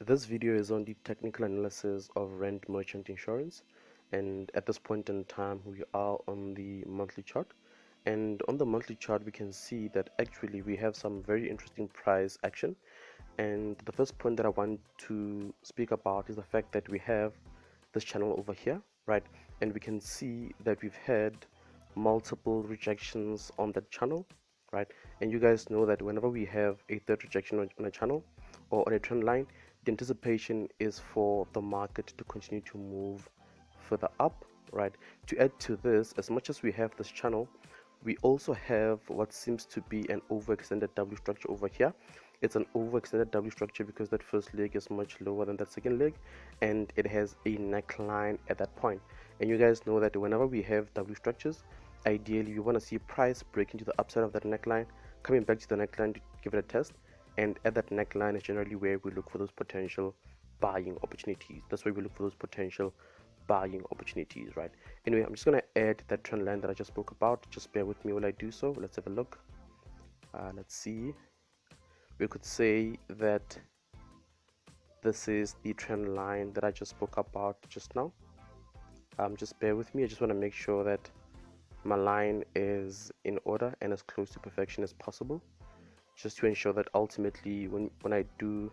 This video is on the technical analysis of rent merchant insurance, and at this point in time we are on the monthly chart. And on the monthly chart we can see that actually we have some very interesting price action. And the first point that I want to speak about is the fact that we have this channel over here, right? And we can see that we've had multiple rejections on that channel, right? And you guys know that whenever we have a third rejection on a channel or on a trend line, the anticipation is for the market to continue to move further up, right? To add to this, as much as we have this channel, we also have what seems to be an overextended W structure over here. It's an overextended W structure because that first leg is much lower than that second leg, and it has a neckline at that point. And you guys know that whenever we have W structures, ideally we want to see price breaking to the upside of that neckline, coming back to the neckline to give it a test, and at that neckline is generally where we look for those potential buying opportunities. That's where we look for those potential buying opportunities, right? Anyway, I'm just going to add that trend line that I just spoke about. Just bear with me while I do so. Let's have a look. Let's see. We could say that this is the trend line that I just spoke about just now. Just bear with me. I just want to make sure that my line is in order and as close to perfection as possible, just to ensure that ultimately when I do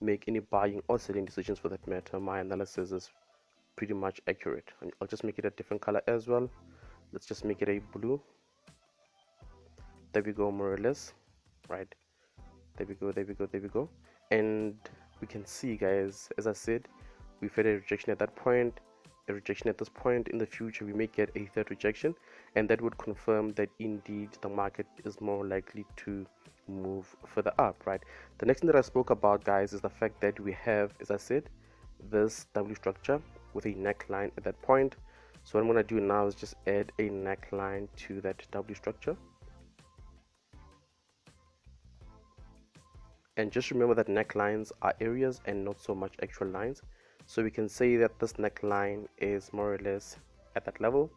make any buying or selling decisions for that matter, my analysis is pretty much accurate. And I'll just make it a different color as well. Let's just make it a blue. There we go, more or less, right? There we go, there we go, there we go. And we can see, guys, as I said, we've had a rejection at that point, a rejection at this point. In the future we may get a third rejection, and that would confirm that indeed the market is more likely to move further up, right? The next thing that I spoke about, guys, is the fact that we have, as I said, this W structure with a neckline at that point. So what I'm going to do now is just add a neckline to that W structure. And just remember that necklines are areas and not so much actual lines. So we can say that this neckline is more or less at that level.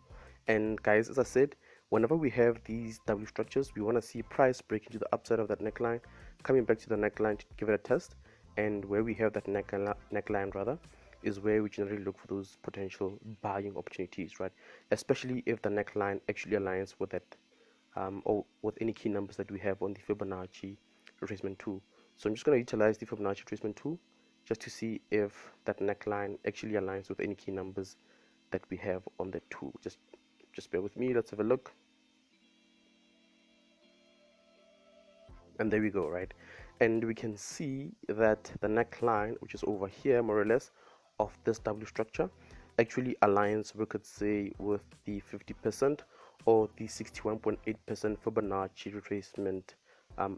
And guys, as I said, whenever we have these W structures, we want to see price breaking to the upside of that neckline, coming back to the neckline to give it a test. And where we have that neckline rather, is where we generally look for those potential buying opportunities, right? Especially if the neckline actually aligns with that or with any key numbers that we have on the Fibonacci retracement tool. So I'm just going to utilize the Fibonacci retracement tool just to see if that neckline actually aligns with any key numbers that we have on the tool. Just bear with me. Let's have a look. And there we go, right? And we can see that the neckline, which is over here more or less, of this W structure actually aligns, we could say, with the 50% or the 61.8% Fibonacci retracement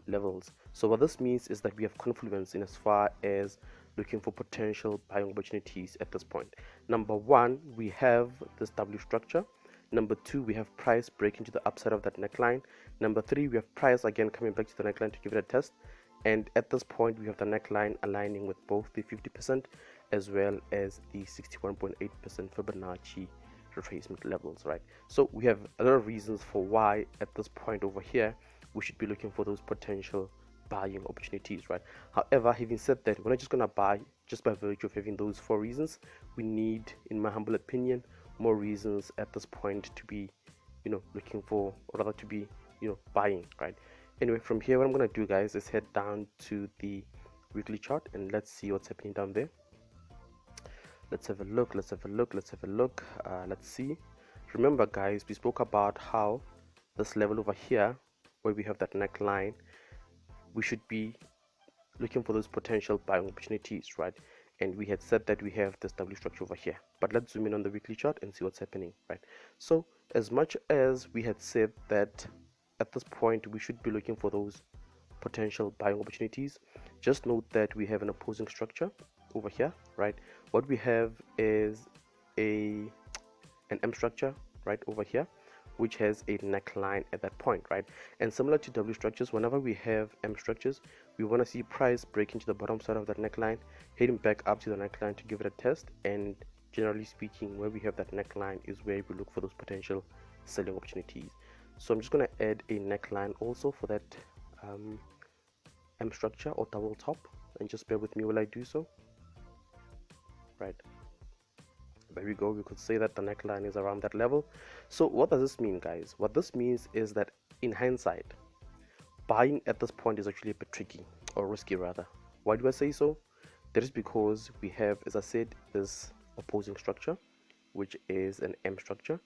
levels. So what this means is that we have confluence in as far as looking for potential buying opportunities at this point. Number one, we have this W structure. Number two, we have price breaking to the upside of that neckline. Number three, we have price again coming back to the neckline to give it a test. And at this point, we have the neckline aligning with both the 50% as well as the 61.8% Fibonacci retracement levels, right? So we have a lot of reasons for why at this point over here we should be looking for those potential buying opportunities, right? However, having said that, we're not just gonna buy just by virtue of having those four reasons. We need, in my humble opinion, more reasons at this point to be, looking for, or rather to be, buying, right? Anyway, from here, what I'm gonna do, guys, is head down to the weekly chart and let's see what's happening down there. Let's have a look. Let's see. Remember, guys, we spoke about how this level over here, where we have that neckline, we should be looking for those potential buying opportunities, right? And we had said that we have this W structure over here, but let's zoom in on the weekly chart and see what's happening, right? So as much as we had said that at this point we should be looking for those potential buying opportunities, just note that we have an opposing structure over here, right? What we have is an M structure right over here, which has a neckline at that point, right? And similar to W structures, whenever we have M structures, we want to see price breaking to the bottom side of that neckline, heading back up to the neckline to give it a test. And generally speaking, where we have that neckline is where we look for those potential selling opportunities. So I'm just going to add a neckline also for that M structure or double top. and just bear with me while I do so. Right, there we go. We could say that the neckline is around that level. So what does this mean, guys? What this means is that in hindsight, buying at this point is actually a bit tricky, or risky rather. Why do I say so? That is because we have, as I said, this opposing structure, which is an M structure,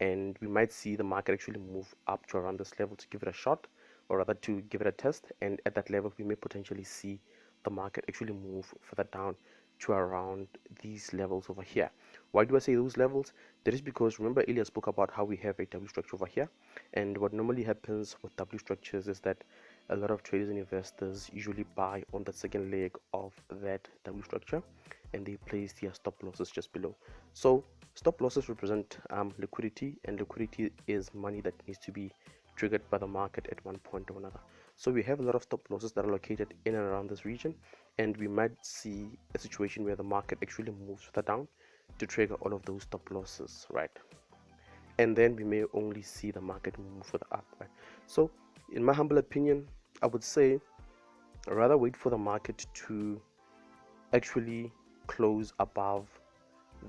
and we might see the market actually move up to around this level to give it a shot, or rather to give it a test, and at that level we may potentially see the market actually move further down to around these levels over here. Why do I say those levels? That is because, remember, earlier I spoke about how we have a W structure over here, and what normally happens with W structures is that a lot of traders and investors usually buy on the second leg of that W structure, and they place their stop losses just below. So stop losses represent liquidity, and liquidity is money that needs to be triggered by the market at one point or another. So we have a lot of stop losses that are located in and around this region, and we might see a situation where the market actually moves further down to trigger all of those stop losses, right? And then we may only see the market move further up, right? So in my humble opinion, I would say rather wait for the market to actually close above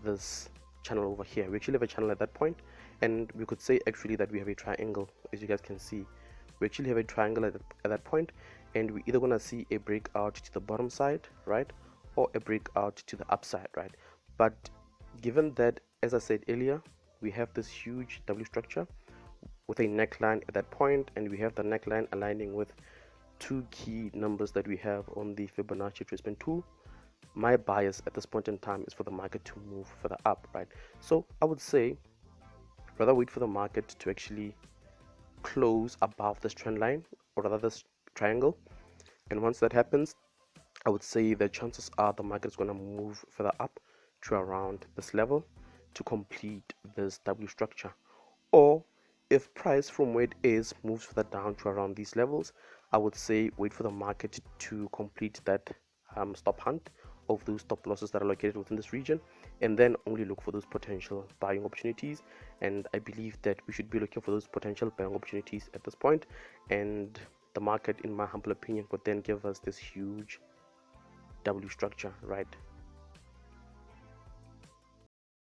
this channel over here. We actually have a channel at that point, and we could say actually that we have a triangle. As you guys can see, we actually have a triangle at that point, and we're either gonna see a breakout to the bottom side, right, or a breakout to the upside, right? But given that, as I said earlier, we have this huge W structure with a neckline at that point, and we have the neckline aligning with two key numbers that we have on the Fibonacci retracement tool. My bias at this point in time is for the market to move further up, right? So I would say rather wait for the market to actually close above this trend line, or rather this triangle, and once that happens, I would say the chances are the market is going to move further up to around this level to complete this W structure. Or if price from where it is moves further down to around these levels, I would say wait for the market to complete that stop hunt of those stop losses that are located within this region, and then only look for those potential buying opportunities. And I believe that we should be looking for those potential buying opportunities at this point, and the market, in my humble opinion, would then give us this huge W structure, right,